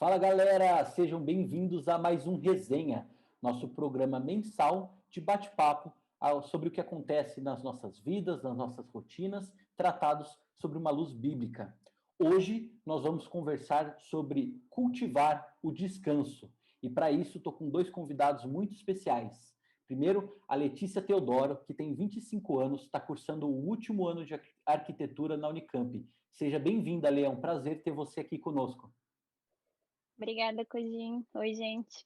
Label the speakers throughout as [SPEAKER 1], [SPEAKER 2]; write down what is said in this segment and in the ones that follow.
[SPEAKER 1] Fala galera, sejam bem-vindos a mais um Resenha, nosso programa mensal de bate-papo sobre o que acontece nas nossas vidas, nas nossas rotinas, tratados sobre uma luz bíblica. Hoje nós vamos conversar sobre cultivar o descanso e para isso estou com dois convidados muito especiais. Primeiro, a Letícia Teodoro, que tem 25 anos, está cursando o último ano de arquitetura na Unicamp. Seja bem-vinda, Lê, é um prazer ter você aqui conosco.
[SPEAKER 2] Obrigada, Codinho. Oi, gente.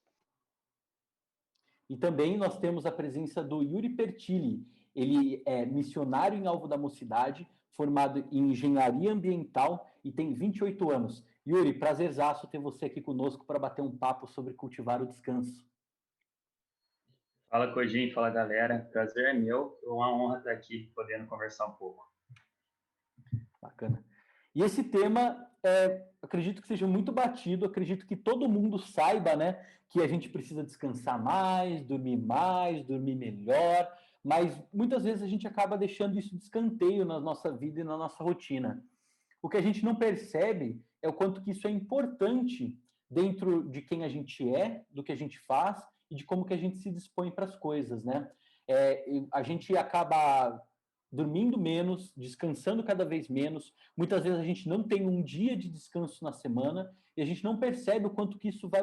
[SPEAKER 1] E também nós temos a presença do Yuri Pertilli. Ele é missionário em Alvo da Mocidade, formado em engenharia ambiental e tem 28 anos. Yuri, prazerzaço ter você aqui conosco para bater um papo sobre cultivar o descanso.
[SPEAKER 3] Fala, Codinho, fala, galera. Prazer é meu. É uma honra estar aqui podendo conversar um pouco.
[SPEAKER 1] Bacana. E esse tema, acredito que seja muito batido, acredito que todo mundo saiba, né, que a gente precisa descansar mais, dormir melhor, mas muitas vezes a gente acaba deixando isso de escanteio na nossa vida e na nossa rotina. O que a gente não percebe é o quanto que isso é importante dentro de quem a gente é, do que a gente faz e de como que a gente se dispõe para as coisas, né? A gente acaba dormindo menos, descansando cada vez menos. Muitas vezes a gente não tem um dia de descanso na semana e a gente não percebe o quanto que isso vai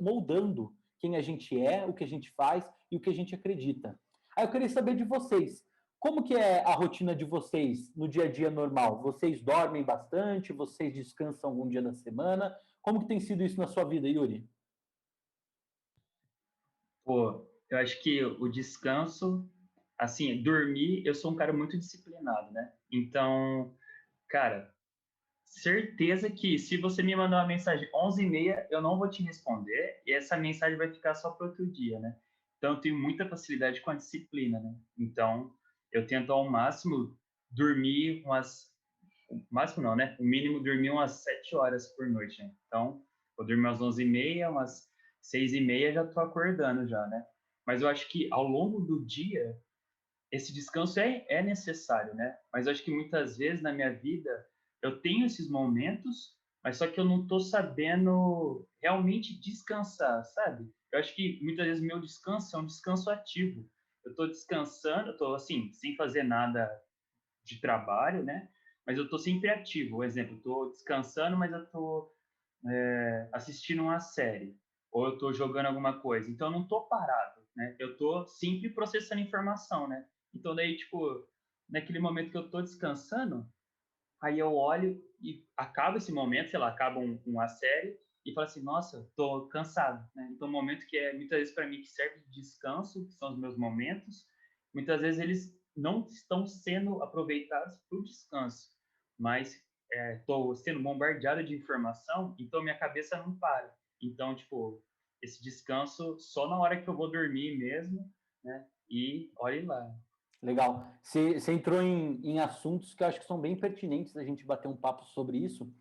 [SPEAKER 1] moldando quem a gente é, o que a gente faz e o que a gente acredita. Aí eu queria saber de vocês, como que é a rotina de vocês no dia a dia normal? Vocês dormem bastante? Vocês descansam algum dia da semana? Como que tem sido isso na sua vida, Yuri?
[SPEAKER 3] Pô, eu acho que o descanso, assim, dormir, eu sou um cara muito disciplinado, né? Então, cara, certeza que se você me mandar uma mensagem 11h30, eu não vou te responder e essa mensagem vai ficar só para outro dia, né? Então, eu tenho muita facilidade com a disciplina, né? Então, eu tento ao máximo dormir máximo não, né? O mínimo dormir umas 7 horas por noite, né? Então, vou dormir umas 11h30, umas 6h30 já tô acordando já, né? Mas eu acho que ao longo do dia, esse descanso é necessário, né? Mas eu acho que muitas vezes na minha vida, eu tenho esses momentos, mas só que eu não tô sabendo realmente descansar, sabe? Eu acho que muitas vezes meu descanso é um descanso ativo. Eu tô descansando, eu tô assim, sem fazer nada de trabalho, né? Mas eu tô sempre ativo. Por exemplo, eu tô descansando, mas eu tô assistindo uma série ou eu tô jogando alguma coisa. Então eu não tô parado, né? Eu tô sempre processando informação, né? Então daí, tipo, naquele momento que eu tô descansando, aí eu olho e acaba esse momento, sei lá, acaba uma série e falo assim, nossa, tô cansado, né? Então, um momento que é muitas vezes para mim que serve de descanso, que são os meus momentos, muitas vezes eles não estão sendo aproveitados para o descanso, mas estou sendo bombardeado de informação, então minha cabeça não para. Então, tipo, esse descanso só na hora que eu vou dormir mesmo, né? E olhe lá.
[SPEAKER 1] Legal. Você entrou em assuntos que eu acho que são bem pertinentes a gente bater um papo sobre isso.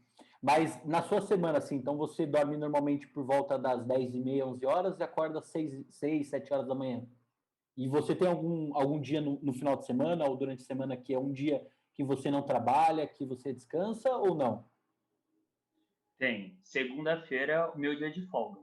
[SPEAKER 1] Mas na sua semana, assim, então você dorme normalmente por volta das 10h30, 11 horas e acorda às 6, 7 horas da manhã. E você tem algum dia no final de semana ou durante a semana que é um dia que você não trabalha, que você descansa ou não?
[SPEAKER 3] Tem. Segunda-feira é o meu dia de folga.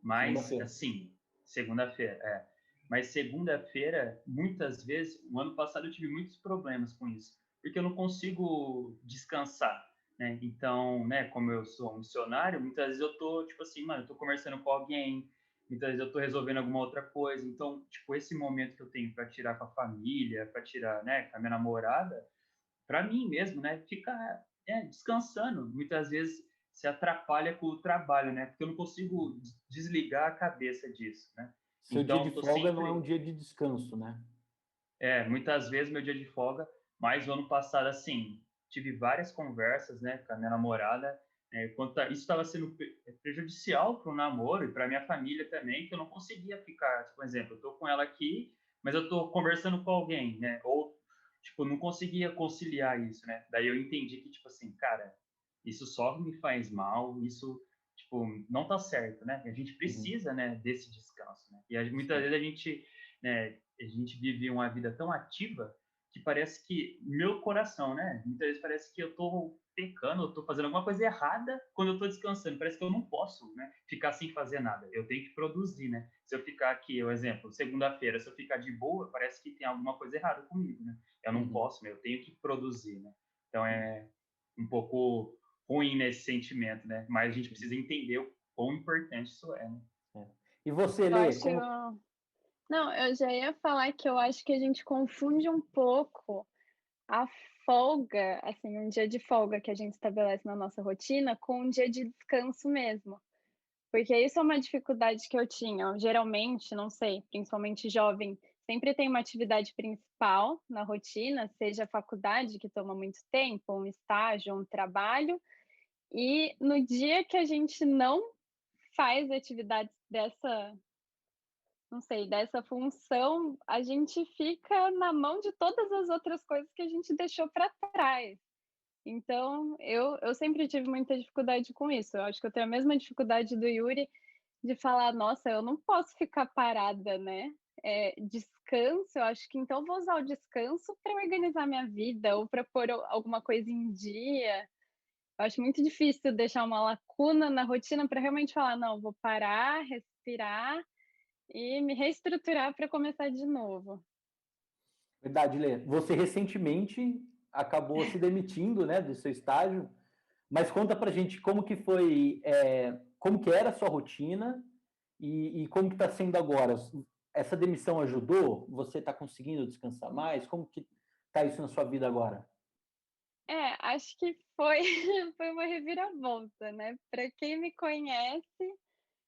[SPEAKER 3] Mas,
[SPEAKER 1] Segunda-feira.
[SPEAKER 3] assim, segunda-feira, Mas segunda-feira, muitas vezes, o ano passado eu tive muitos problemas com isso, porque eu não consigo descansar, né? Então, né, como eu sou um missionário, muitas vezes eu tô, tipo assim, mano, eu tô conversando com alguém, muitas vezes eu tô resolvendo alguma outra coisa. Então, tipo, esse momento que eu tenho para tirar com a família, para tirar, né, com a minha namorada, para mim mesmo, né? Ficar descansando. Muitas vezes se atrapalha com o trabalho, né? Porque eu não consigo desligar a cabeça disso, né?
[SPEAKER 1] Seu dia de
[SPEAKER 3] Então, tô
[SPEAKER 1] folga não é um
[SPEAKER 3] sempre...
[SPEAKER 1] dia de descanso, né?
[SPEAKER 3] muitas vezes meu dia de folga, mas o ano passado, assim, tive várias conversas, né, com a minha namorada, quanto a, isso estava sendo prejudicial para o namoro e para minha família também, que eu não conseguia ficar, tipo, por exemplo, eu tô com ela aqui, mas eu tô conversando com alguém, né, ou, tipo, não conseguia conciliar isso, né, daí eu entendi que, tipo assim, cara, isso só me faz mal, isso, tipo, não tá certo, né, a gente
[SPEAKER 1] Uhum.
[SPEAKER 3] precisa, né, desse descanso, né, e muitas
[SPEAKER 1] Sim.
[SPEAKER 3] vezes a gente, né, a gente vive uma vida tão ativa que parece que meu coração, né? Muitas vezes parece que eu tô pecando, eu tô fazendo alguma coisa errada quando eu tô descansando. Parece que eu não posso, né, ficar sem fazer nada. Eu tenho que produzir, né? Se eu ficar aqui, o exemplo, segunda-feira, se eu ficar de boa, parece que tem alguma coisa errada comigo, né? Eu não posso, né? Eu tenho que produzir, né? Então é um pouco ruim nesse sentimento, né? Mas a gente precisa entender o quão importante isso é, né?
[SPEAKER 1] E você,
[SPEAKER 2] Eu
[SPEAKER 1] Lê,
[SPEAKER 2] acho.
[SPEAKER 1] como...
[SPEAKER 2] Não, eu já ia falar que eu acho que a gente confunde um pouco a folga, assim, um dia de folga que a gente estabelece na nossa rotina com um dia de descanso mesmo. Porque isso é uma dificuldade que eu tinha. Geralmente, não sei, principalmente jovem, sempre tem uma atividade principal na rotina, seja a faculdade, que toma muito tempo, um estágio, um trabalho, e no dia que a gente não faz atividades dessa, não sei, dessa função, a gente fica na mão de todas as outras coisas que a gente deixou para trás. Então, eu sempre tive muita dificuldade com isso. Eu acho que eu tenho a mesma dificuldade do Yuri de falar: "Nossa, eu não posso ficar parada, né". Descanso, eu acho que então eu vou usar o descanso para organizar minha vida ou para pôr alguma coisa em dia. Eu acho muito difícil deixar uma lacuna na rotina para realmente falar: "Não, vou parar, respirar e me reestruturar para começar de novo".
[SPEAKER 1] Verdade, Lê. Você recentemente acabou se demitindo, né, do seu estágio, mas conta pra gente como que foi, como que era a sua rotina e como que está sendo agora. Essa demissão ajudou? Você está conseguindo descansar mais? Como que está isso na sua vida agora?
[SPEAKER 2] Acho que foi foi uma reviravolta, né. Para quem me conhece,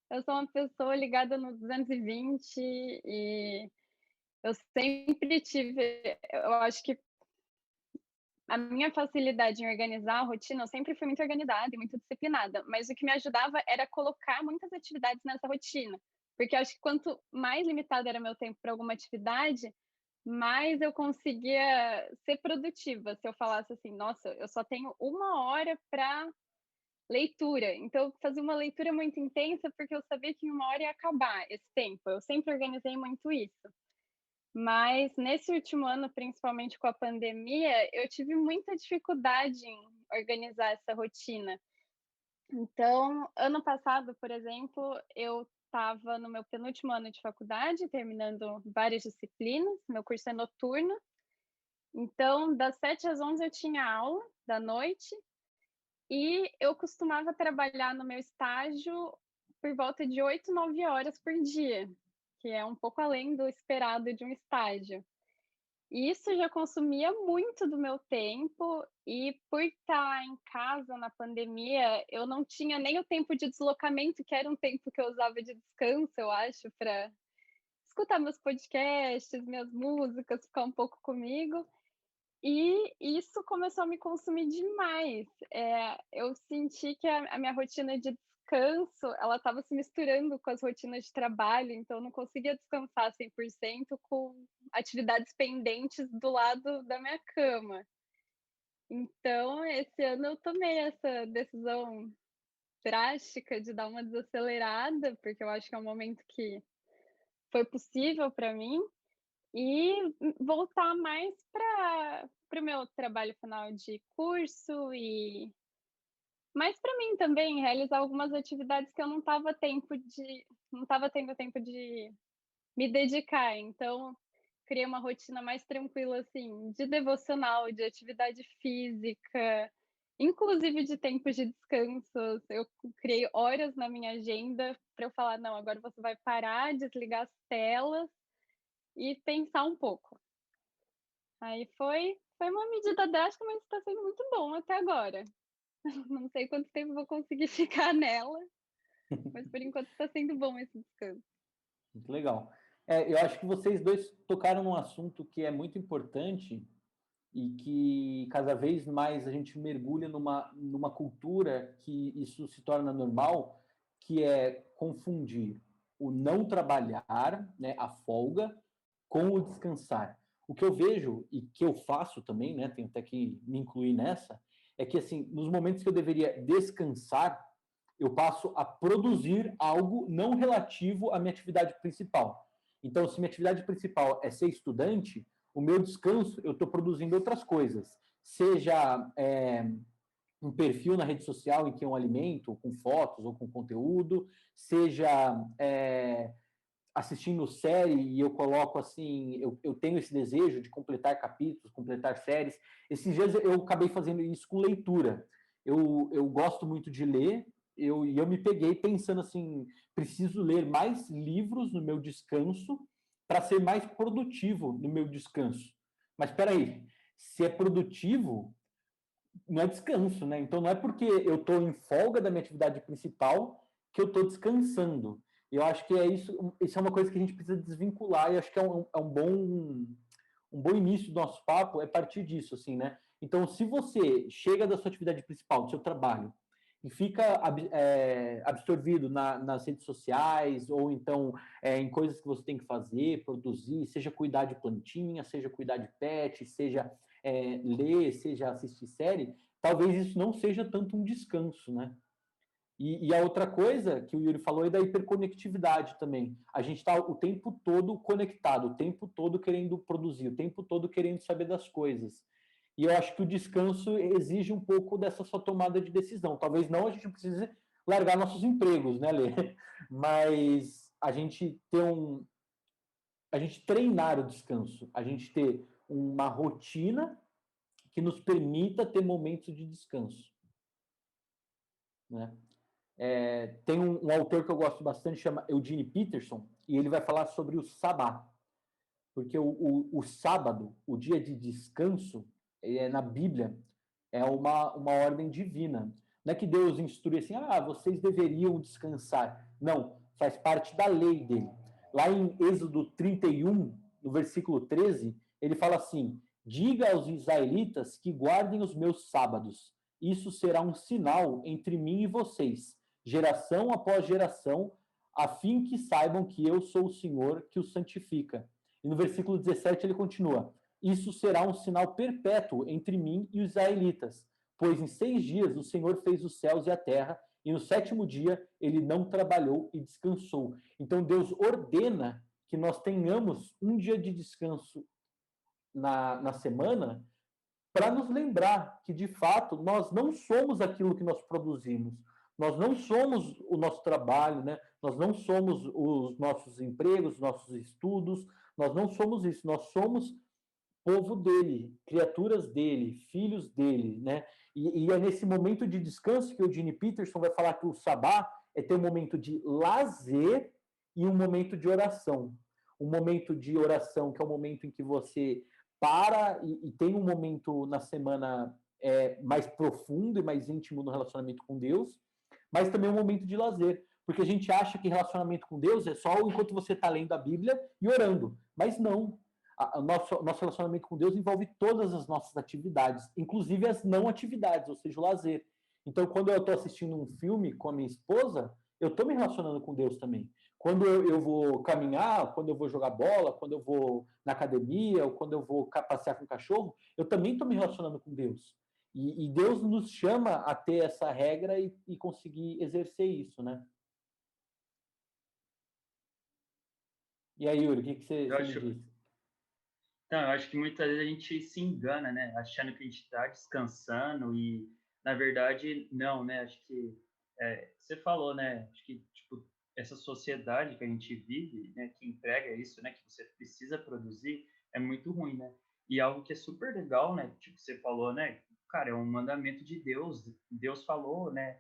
[SPEAKER 2] eu sou uma pessoa ligada no 220 e eu sempre tive, eu acho que a minha facilidade em organizar a rotina, eu sempre fui muito organizada e muito disciplinada, mas o que me ajudava era colocar muitas atividades nessa rotina, porque eu acho que quanto mais limitado era meu tempo para alguma atividade, mais eu conseguia ser produtiva. Se eu falasse assim: "Nossa, eu só tenho 1 hora para leitura", então eu fazia uma leitura muito intensa, porque eu sabia que em 1 hora ia acabar esse tempo, eu sempre organizei muito isso. Mas nesse último ano, principalmente com a pandemia, eu tive muita dificuldade em organizar essa rotina. Então, ano passado, por exemplo, eu estava no meu penúltimo ano de faculdade, terminando várias disciplinas, meu curso é noturno, então das 7 às 11 eu tinha aula da noite e eu costumava trabalhar no meu estágio por volta de 8, 9 horas por dia, que é um pouco além do esperado de um estágio. E isso já consumia muito do meu tempo e por estar em casa na pandemia, eu não tinha nem o tempo de deslocamento, que era um tempo que eu usava de descanso, eu acho, para escutar meus podcasts, minhas músicas, ficar um pouco comigo. E isso começou a me consumir demais. Eu senti que a minha rotina de descanso, ela estava se misturando com as rotinas de trabalho, então eu não conseguia descansar 100% com atividades pendentes do lado da minha cama. Então, esse ano eu tomei essa decisão drástica de dar uma desacelerada, porque eu acho que é um momento que foi possível para mim, e voltar mais para o meu trabalho final de curso e mais para mim também, realizar algumas atividades que eu não estava tendo tempo de me dedicar. Então, criei uma rotina mais tranquila, assim, de devocional, de atividade física, inclusive de tempos de descanso. Eu criei horas na minha agenda para eu falar: "Não, agora você vai parar, desligar as telas e pensar um pouco". Aí foi uma medida drástica, mas está sendo muito bom até agora. Não sei quanto tempo vou conseguir ficar nela, mas por enquanto está sendo bom esse descanso.
[SPEAKER 1] Muito legal. Eu acho que vocês dois tocaram num assunto que é muito importante e que cada vez mais a gente mergulha numa cultura que isso se torna normal, que é confundir o não trabalhar, né, a folga, com o descansar. O que eu vejo e que eu faço também, né, tenho até que me incluir nessa, é que assim, nos momentos que eu deveria descansar, eu passo a produzir algo não relativo à minha atividade principal. Então, se minha atividade principal é ser estudante, o meu descanso, eu estou produzindo outras coisas. Seja um perfil na rede social em que eu alimento, com fotos ou com conteúdo, seja assistindo série e eu coloco assim, eu tenho esse desejo de completar capítulos, completar séries. Esses dias eu acabei fazendo isso com leitura. Eu gosto muito de ler, e eu me peguei pensando assim, preciso ler mais livros no meu descanso para ser mais produtivo no meu descanso. Mas espera aí, se é produtivo, não é descanso, né? Então não é porque eu estou em folga da minha atividade principal que eu estou descansando. Eu acho que isso é uma coisa que a gente precisa desvincular, e acho que um bom início do nosso papo é partir disso, assim, né? Então, se você chega da sua atividade principal, do seu trabalho, e fica absorvido nas redes sociais, ou então em coisas que você tem que fazer, produzir, seja cuidar de plantinha, seja cuidar de pet, seja ler, seja assistir série, talvez isso não seja tanto um descanso, né? E a outra coisa que o Yuri falou é da hiperconectividade também. A gente está o tempo todo conectado, o tempo todo querendo produzir, o tempo todo querendo saber das coisas. E eu acho que o descanso exige um pouco dessa sua tomada de decisão. Talvez não a gente precise largar nossos empregos, né, Lê? Mas a gente a gente treinar o descanso, a gente ter uma rotina que nos permita ter momentos de descanso, né? Tem um autor que eu gosto bastante, chama Eugene Peterson, e ele vai falar sobre o sabá, porque o sábado, o dia de descanso, na Bíblia, é uma ordem divina. Não é que Deus instrui assim, vocês deveriam descansar. Não, faz parte da lei dele. Lá em Êxodo 31, no versículo 13, ele fala assim: diga aos israelitas que guardem os meus sábados. Isso será um sinal entre mim e vocês, geração após geração, a fim que saibam que eu sou o Senhor que os santifica. E no versículo 17 ele continua: isso será um sinal perpétuo entre mim e os israelitas, pois em 6 dias o Senhor fez os céus e a terra, e no 7º dia ele não trabalhou e descansou. Então Deus ordena que nós tenhamos um dia de descanso na semana, para nos lembrar que, de fato, nós não somos aquilo que nós produzimos. Nós não somos o nosso trabalho, né? Nós não somos os nossos empregos, os nossos estudos, nós não somos isso. Nós somos povo dele, criaturas dele, filhos dele, né? E é nesse momento de descanso que o Gene Peterson vai falar que o sabá é ter um momento de lazer e um momento de oração. Um momento de oração, que é o momento em que você para e tem um momento na semana mais profundo e mais íntimo no relacionamento com Deus, mas também um momento de lazer, porque a gente acha que relacionamento com Deus é só enquanto você está lendo a Bíblia e orando, mas não. O nosso relacionamento com Deus envolve todas as nossas atividades, inclusive as não atividades, ou seja, o lazer. Então, quando eu estou assistindo um filme com a minha esposa, eu estou me relacionando com Deus também. Quando eu vou caminhar, quando eu vou jogar bola, quando eu vou na academia, ou quando eu vou passear com o cachorro, eu também estou me relacionando com Deus. E Deus nos chama a ter essa regra e conseguir exercer isso, né? E aí, Yuri, o que você me diz?
[SPEAKER 3] Então, eu acho que muitas vezes a gente se engana, né? Achando que a gente está descansando e, na verdade, não, né? Acho que você falou, né? Acho que, tipo, essa sociedade que a gente vive, né? Que entrega isso, né? Que você precisa produzir, é muito ruim, né? E algo que é super legal, né? Tipo, você falou, né? Cara, é um mandamento de Deus. Deus falou, né?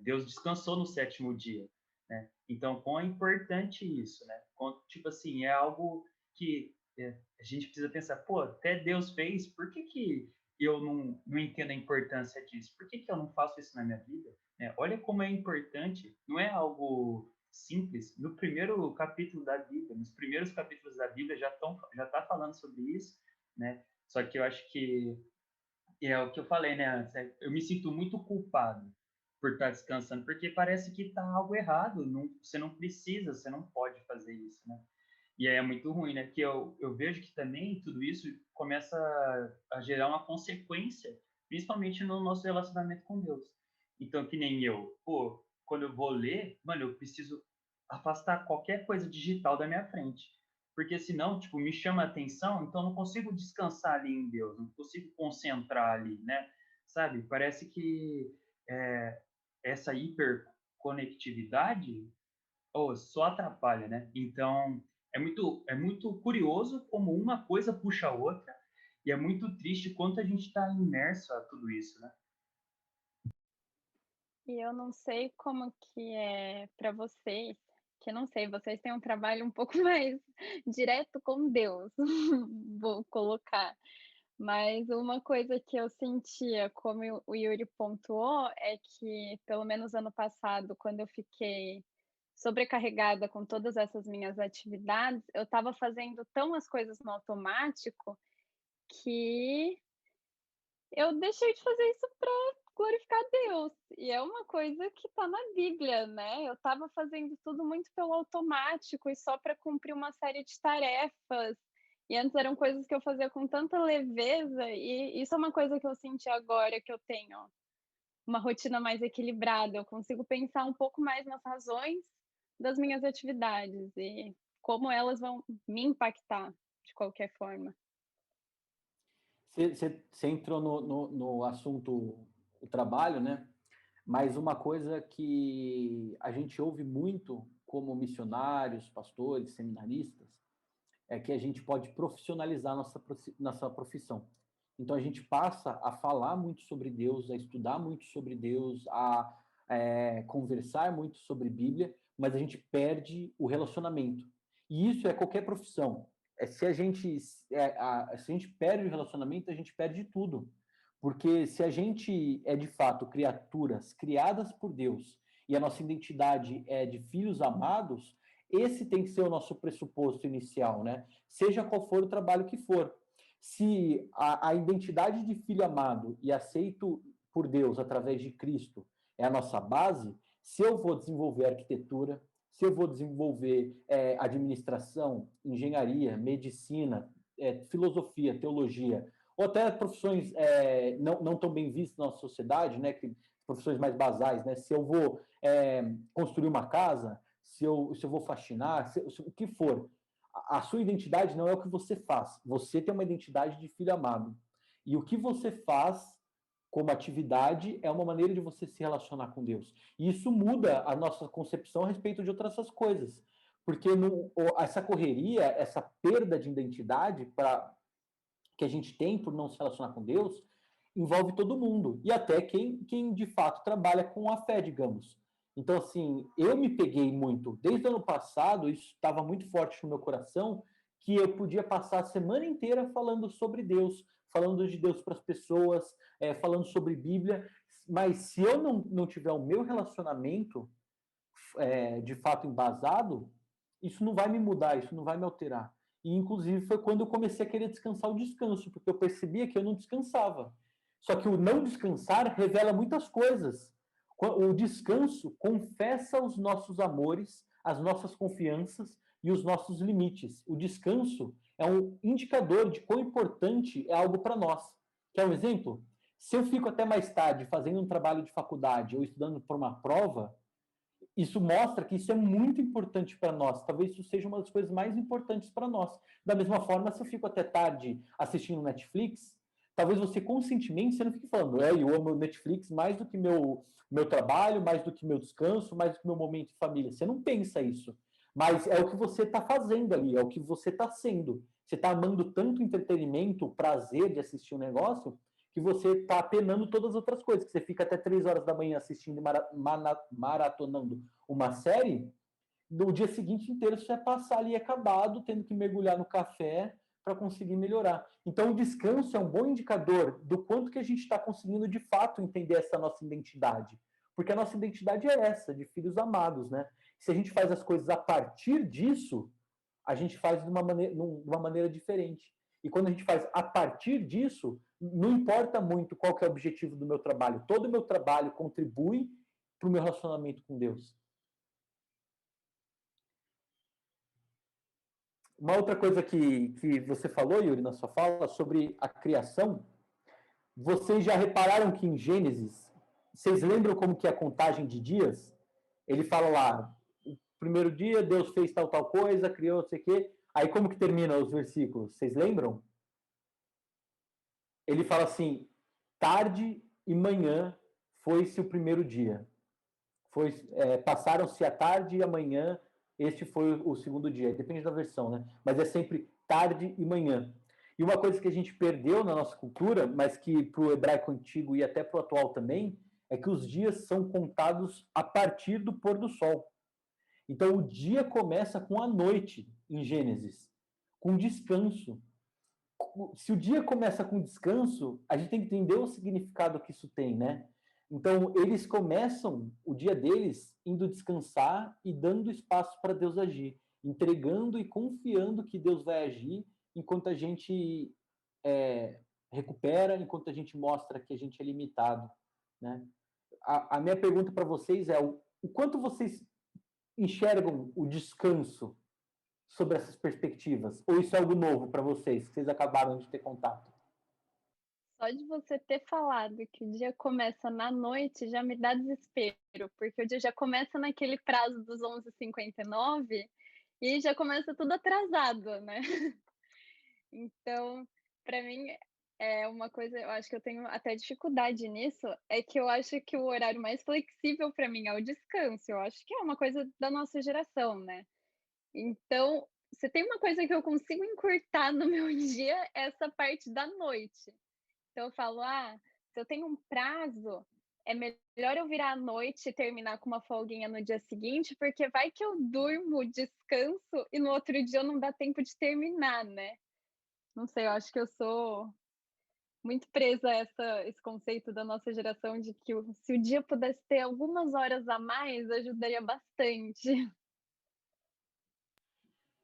[SPEAKER 3] Deus descansou no 7º dia, né? Então, quão é importante isso, né? Tipo assim, é algo que a gente precisa pensar, pô, até Deus fez, por que eu não entendo a importância disso? Por que eu não faço isso na minha vida? Olha como é importante, não é algo simples. No primeiro capítulo da Bíblia, nos primeiros capítulos da Bíblia já tá falando sobre isso, né? Só que eu acho que é o que eu falei, né, antes, eu me sinto muito culpado por estar descansando, porque parece que está algo errado, você não precisa, você não pode fazer isso, né? E aí é muito ruim, né? Que eu vejo que também tudo isso começa a gerar uma consequência, principalmente no nosso relacionamento com Deus. Então, que nem eu, pô, quando eu vou ler, mano, eu preciso afastar qualquer coisa digital da minha frente, porque senão, tipo, me chama a atenção, então não consigo descansar ali em Deus, não consigo concentrar ali, né? Sabe? Parece que essa hiperconectividade só atrapalha, né? Então, é muito curioso como uma coisa puxa a outra, e é muito triste quanto a gente está imerso a tudo isso, né?
[SPEAKER 2] E eu não sei como que é para vocês, que eu não sei, vocês têm um trabalho um pouco mais direto com Deus, vou colocar. Mas uma coisa que eu sentia, como o Yuri pontuou, é que pelo menos ano passado, quando eu fiquei sobrecarregada com todas essas minhas atividades, eu estava fazendo tão as coisas no automático que eu deixei de fazer isso para glorificar Deus. E é uma coisa que está na Bíblia, né? Eu estava fazendo tudo muito pelo automático e só para cumprir uma série de tarefas. E antes eram coisas que eu fazia com tanta leveza, e isso é uma coisa que eu senti agora que eu tenho uma rotina mais equilibrada. Eu consigo pensar um pouco mais nas razões das minhas atividades e como elas vão me impactar de qualquer forma.
[SPEAKER 1] Você entrou no assunto o trabalho, né? Mas uma coisa que a gente ouve muito como missionários, pastores, seminaristas, é que a gente pode profissionalizar nossa profissão. Então a gente passa a falar muito sobre Deus, a estudar muito sobre Deus, a conversar muito sobre Bíblia, mas a gente perde o relacionamento. E isso é qualquer profissão. Se a gente perde o relacionamento, a gente perde tudo. Porque se a gente é de fato criaturas criadas por Deus e a nossa identidade é de filhos amados, esse tem que ser o nosso pressuposto inicial, né? Seja qual for o trabalho que for. Se a identidade de filho amado e aceito por Deus através de Cristo é a nossa base, se eu vou desenvolver arquitetura, se eu vou desenvolver administração, engenharia, medicina, filosofia, teologia, ou até profissões não tão bem vistas na nossa sociedade, né, profissões mais basais, né, se eu vou construir uma casa, se eu vou faxinar, o que for, a sua identidade não é o que você faz, você tem uma identidade de filho amado, e o que você faz como atividade é uma maneira de você se relacionar com Deus. E isso muda a nossa concepção a respeito de outras coisas. Porque essa correria, essa perda de identidade que a gente tem por não se relacionar com Deus, envolve todo mundo. E até quem de fato trabalha com a fé, digamos. Então, assim, eu me peguei muito. Desde o ano passado, isso estava muito forte no meu coração, que eu podia passar a semana inteira falando sobre Deus, falando de Deus para as pessoas, falando sobre Bíblia, mas se eu não tiver o meu relacionamento de fato embasado, isso não vai me mudar, isso não vai me alterar. E, inclusive, foi quando eu comecei a querer descansar o descanso, porque eu percebia que eu não descansava. Só que o não descansar revela muitas coisas. O descanso confessa os nossos amores, as nossas confianças e os nossos limites. O descanso é um indicador de quão importante é algo para nós. Quer um exemplo? Se eu fico até mais tarde fazendo um trabalho de faculdade ou estudando para uma prova, isso mostra que isso é muito importante para nós. Talvez isso seja uma das coisas mais importantes para nós. Da mesma forma, se eu fico até tarde assistindo Netflix, talvez você conscientemente você não fique falando, eu amo Netflix mais do que meu trabalho, mais do que meu descanso, mais do que meu momento de família. Você não pensa isso. Mas é o que você está fazendo ali, é o que você está sendo. Você está amando tanto o entretenimento, o prazer de assistir um negócio, que você está penando todas as outras coisas, que você fica até 3 horas da manhã assistindo, maratonando uma série, no dia seguinte inteiro você vai passar ali acabado, tendo que mergulhar no café para conseguir melhorar. Então, o descanso é um bom indicador do quanto que a gente está conseguindo, de fato, entender essa nossa identidade. Porque a nossa identidade é essa, de filhos amados, né? Se a gente faz as coisas a partir disso, a gente faz de uma maneira diferente. E quando a gente faz a partir disso, não importa muito qual que é o objetivo do meu trabalho. Todo o meu trabalho contribui para o meu relacionamento com Deus. Uma outra coisa que você falou, Yuri, na sua fala, sobre a criação, vocês já repararam que em Gênesis, vocês lembram como que é a contagem de dias? Ele fala lá, o primeiro dia Deus fez tal coisa, criou não sei o quê, Aí como que termina os versículos? Vocês lembram? Ele fala assim, tarde e manhã foi-se o primeiro dia. Passaram-se a tarde e a manhã, este foi o segundo dia. Depende da versão, né? Mas é sempre tarde e manhã. E uma coisa que a gente perdeu na nossa cultura, mas que para o hebraico antigo e até para o atual também, é que os dias são contados a partir do pôr do sol. Então o dia começa com a noite, em Gênesis, com descanso. Se o dia começa com descanso, a gente tem que entender o significado que isso tem, né? Então, eles começam o dia deles indo descansar e dando espaço para Deus agir, entregando e confiando que Deus vai agir enquanto a gente recupera, enquanto a gente mostra que a gente é limitado, né? A minha pergunta para vocês é o quanto vocês enxergam o descanso sobre essas perspectivas? Ou isso é algo novo para vocês, que vocês acabaram de ter contato?
[SPEAKER 2] Só de você ter falado que o dia começa na noite já me dá desespero, porque o dia já começa naquele prazo dos 11h59 e já começa tudo atrasado, né? Então, para mim, é uma coisa, eu acho que eu tenho até dificuldade nisso, é que eu acho que o horário mais flexível para mim é o descanso. Eu acho que é uma coisa da nossa geração, né? Então, se tem uma coisa que eu consigo encurtar no meu dia, é essa parte da noite. Então eu falo: "Ah, se eu tenho um prazo, é melhor eu virar à noite e terminar com uma folguinha no dia seguinte, porque vai que eu durmo, descanso e no outro dia não dá tempo de terminar, né". Não sei, eu acho que eu sou muito presa a esse conceito da nossa geração de que se o dia pudesse ter algumas horas a mais, ajudaria bastante.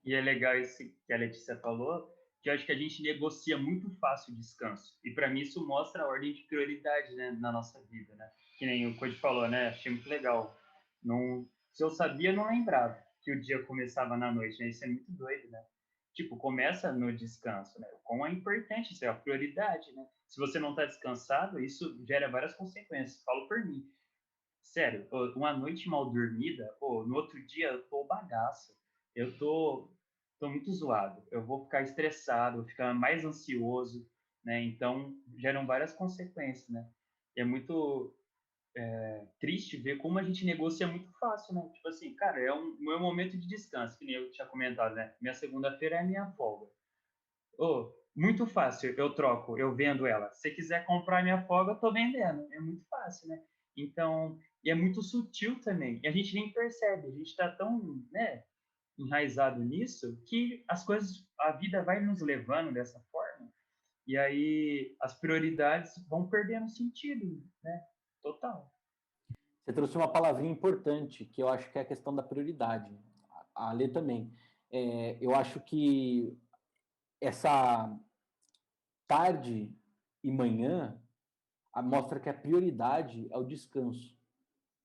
[SPEAKER 3] E é legal isso que a Letícia falou, que eu acho que a gente negocia muito fácil o descanso. E para mim isso mostra a ordem de prioridade, né, na nossa vida, né? Que nem o Code falou, né? Achei muito legal. Não, se eu sabia, não lembrava que o dia começava na noite, né? Isso é muito doido, né? Tipo, começa no descanso, né? Como é importante isso, é a prioridade, né? Se você não está descansado, isso gera várias consequências. Falo por mim. Sério, uma noite mal dormida, no outro dia eu tô bagaço. Eu tô muito zoado. Eu vou ficar estressado, vou ficar mais ansioso, né? Então, geram várias consequências, né? E é muito triste ver como a gente negocia muito fácil, né? Tipo assim, cara, é um meu momento de descanso, que nem eu tinha comentado, né? Minha segunda-feira é a minha folga. Muito fácil, eu troco, eu vendo ela. Se você quiser comprar minha folga, eu tô vendendo. É muito fácil, né? Então, e é muito sutil também. E a gente nem percebe, a gente está tão, né, enraizado nisso que as coisas, a vida vai nos levando dessa forma. E aí as prioridades vão perdendo sentido, né? Total.
[SPEAKER 1] Você trouxe uma palavrinha importante, que eu acho que é a questão da prioridade. A Lê também. Eu acho que essa tarde e manhã mostra que a prioridade é o descanso,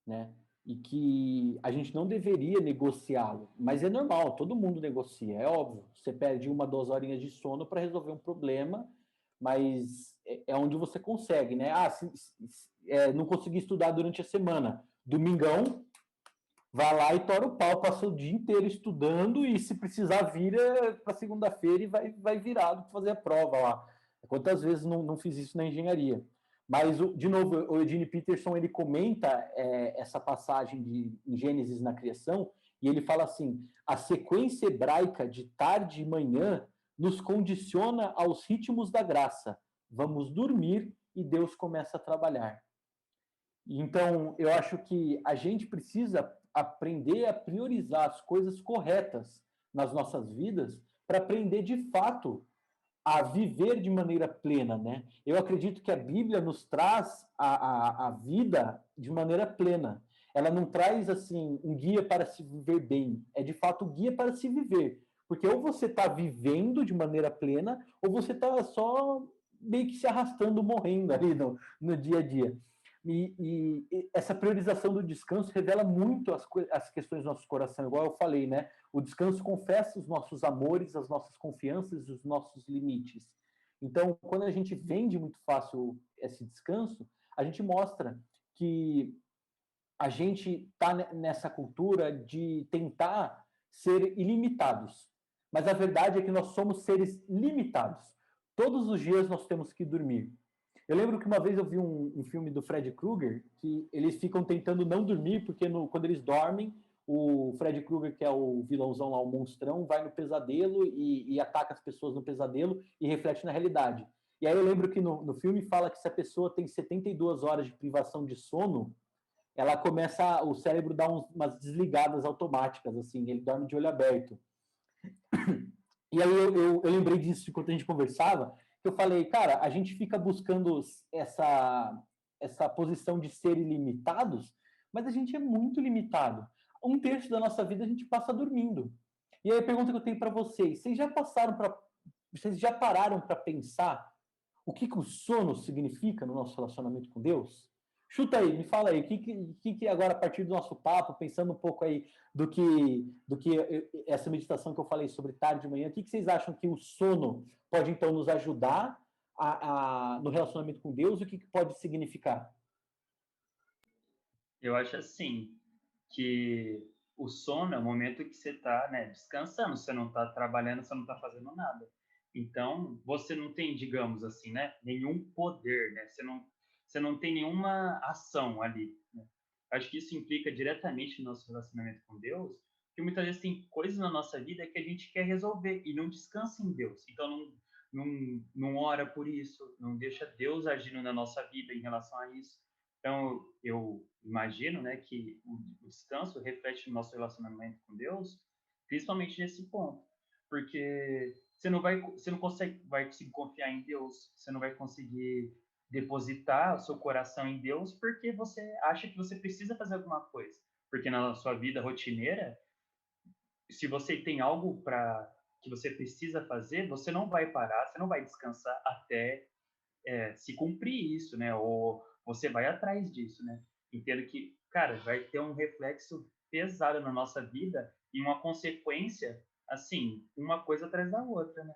[SPEAKER 1] né? E que a gente não deveria negociá-lo, mas é normal, todo mundo negocia, é óbvio. Você perde 1, 2 horinhas de sono para resolver um problema, mas é onde você consegue, né? Não consegui estudar durante a semana, domingão, vai lá e tora o pau, passa o dia inteiro estudando e se precisar vira para segunda-feira e vai virado para fazer a prova lá. Quantas vezes não fiz isso na engenharia? Mas, de novo, o Eugene Peterson ele comenta essa passagem em Gênesis na criação e ele fala assim, a sequência hebraica de tarde e manhã nos condiciona aos ritmos da graça. Vamos dormir e Deus começa a trabalhar. Então, eu acho que a gente precisa aprender a priorizar as coisas corretas nas nossas vidas para aprender de fato a viver de maneira plena, né? Eu acredito que a Bíblia nos traz a vida de maneira plena. Ela não traz, assim, um guia para se viver bem. É, de fato, um guia para se viver. Porque ou você está vivendo de maneira plena, ou você está só meio que se arrastando, morrendo ali no dia a dia. E essa priorização do descanso revela muito as questões do nosso coração, igual eu falei, né? O descanso confessa os nossos amores, as nossas confianças e os nossos limites. Então, quando a gente vende muito fácil esse descanso, a gente mostra que a gente está nessa cultura de tentar ser ilimitados. Mas a verdade é que nós somos seres limitados. Todos os dias nós temos que dormir. Eu lembro que uma vez eu vi um filme do Fred Krueger, que eles ficam tentando não dormir, porque quando eles dormem, o Fred Krueger, que é o vilãozão lá, o monstrão, vai no pesadelo e ataca as pessoas no pesadelo e reflete na realidade. E aí eu lembro que no filme fala que se a pessoa tem 72 horas de privação de sono, ela começa, o cérebro dá umas desligadas automáticas, assim, ele dorme de olho aberto. E aí eu lembrei disso enquanto a gente conversava, que eu falei, cara, a gente fica buscando essa posição de ser ilimitados, mas a gente é muito limitado. 1/3 da nossa vida a gente passa dormindo. E aí a pergunta que eu tenho para vocês, vocês já pararam para pensar o que o sono significa no nosso relacionamento com Deus? Chuta aí, me fala aí, o que agora, a partir do nosso papo, pensando um pouco aí do que essa meditação que eu falei sobre tarde e manhã, o que vocês acham que o sono pode, então, nos ajudar no relacionamento com Deus e o que pode significar?
[SPEAKER 3] Eu acho assim, que o sono é o momento que você está, né, descansando, você não está trabalhando, você não está fazendo nada. Então, você não tem, digamos assim, né, nenhum poder, né? Você não tem nenhuma ação ali, né? Acho que isso implica diretamente no nosso relacionamento com Deus, que muitas vezes tem coisas na nossa vida que a gente quer resolver e não descansa em Deus. Então, não ora por isso, não deixa Deus agindo na nossa vida em relação a isso. Então, eu imagino, né, que o descanso reflete no nosso relacionamento com Deus, principalmente nesse ponto, porque você não vai conseguir confiar em Deus, você não vai conseguir depositar o seu coração em Deus porque você acha que você precisa fazer alguma coisa, porque na sua vida rotineira, se você tem algo para que você precisa fazer, você não vai parar, você não vai descansar até se cumprir isso, né? Ou você vai atrás disso, né? Entendo que, cara, vai ter um reflexo pesado na nossa vida e uma consequência, assim, uma coisa atrás da outra, né?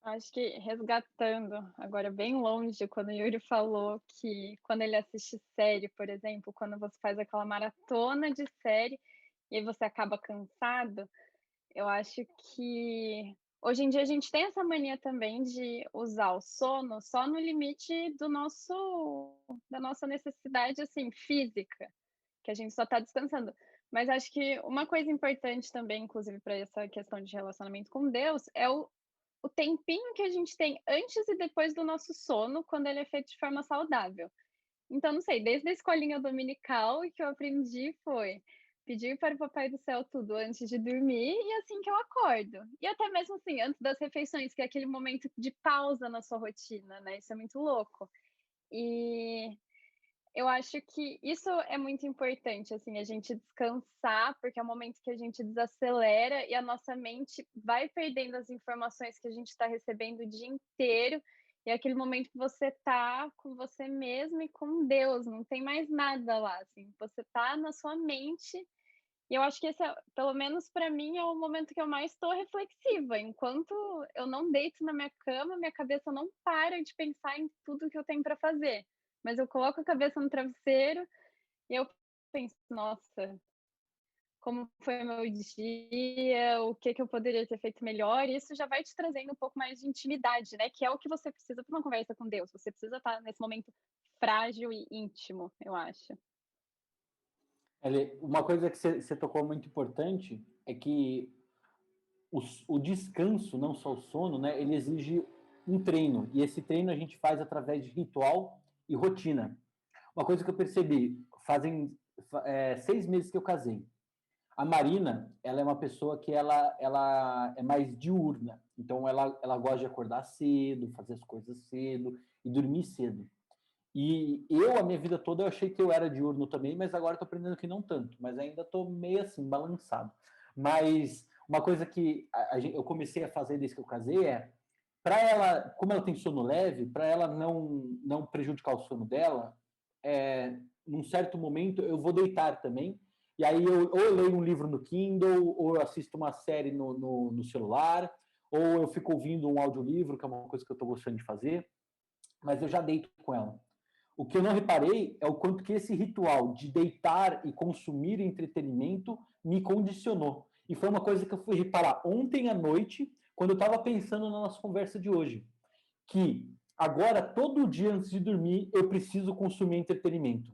[SPEAKER 2] Acho que resgatando, agora bem longe, quando o Yuri falou que quando ele assiste série, por exemplo, quando você faz aquela maratona de série e aí você acaba cansado, eu acho que hoje em dia a gente tem essa mania também de usar o sono só no limite da nossa necessidade, assim, física, que a gente só está descansando. Mas acho que uma coisa importante também, inclusive para essa questão de relacionamento com Deus, é o tempinho que a gente tem antes e depois do nosso sono, quando ele é feito de forma saudável. Então, não sei, desde a escolinha dominical, o que eu aprendi foi pedir para o Papai do Céu tudo antes de dormir e assim que eu acordo. E até mesmo assim, antes das refeições, que é aquele momento de pausa na sua rotina, né? Isso é muito louco. E eu acho que isso é muito importante, assim, a gente descansar, porque é o momento que a gente desacelera e a nossa mente vai perdendo as informações que a gente está recebendo o dia inteiro. E é aquele momento que você tá com você mesmo e com Deus, não tem mais nada lá, assim, você tá na sua mente. E eu acho que esse é, pelo menos para mim, é o momento que eu mais estou reflexiva. Enquanto eu não deito na minha cama, minha cabeça não para de pensar em tudo que eu tenho para fazer. Mas eu coloco a cabeça no travesseiro e eu penso, nossa, como foi o meu dia, o que eu poderia ter feito melhor. E isso já vai te trazendo um pouco mais de intimidade, né? Que é o que você precisa para uma conversa com Deus. Você precisa estar nesse momento frágil e íntimo, eu acho.
[SPEAKER 1] Uma coisa que você tocou muito importante é que o descanso, não só o sono, né, ele exige um treino. E esse treino a gente faz através de ritual e rotina. Uma coisa que eu percebi, fazem 6 meses que eu casei. A Marina, ela é uma pessoa que ela é mais diurna. Então, ela gosta de acordar cedo, fazer as coisas cedo e dormir cedo. E a minha vida toda, eu achei que eu era diurno também, mas agora estou aprendendo que não tanto. Mas ainda estou meio assim, balançado. Mas uma coisa que eu comecei a fazer desde que eu casei para ela, como ela tem sono leve, para ela não prejudicar o sono dela, num certo momento eu vou deitar também. E aí ou eu leio um livro no Kindle, ou eu assisto uma série no celular, ou eu fico ouvindo um audiolivro, que é uma coisa que eu estou gostando de fazer, mas eu já deito com ela. O que eu não reparei é o quanto que esse ritual de deitar e consumir entretenimento me condicionou. E foi uma coisa que eu fui reparar ontem à noite, quando eu estava pensando na nossa conversa de hoje, que agora, todo dia antes de dormir, eu preciso consumir entretenimento.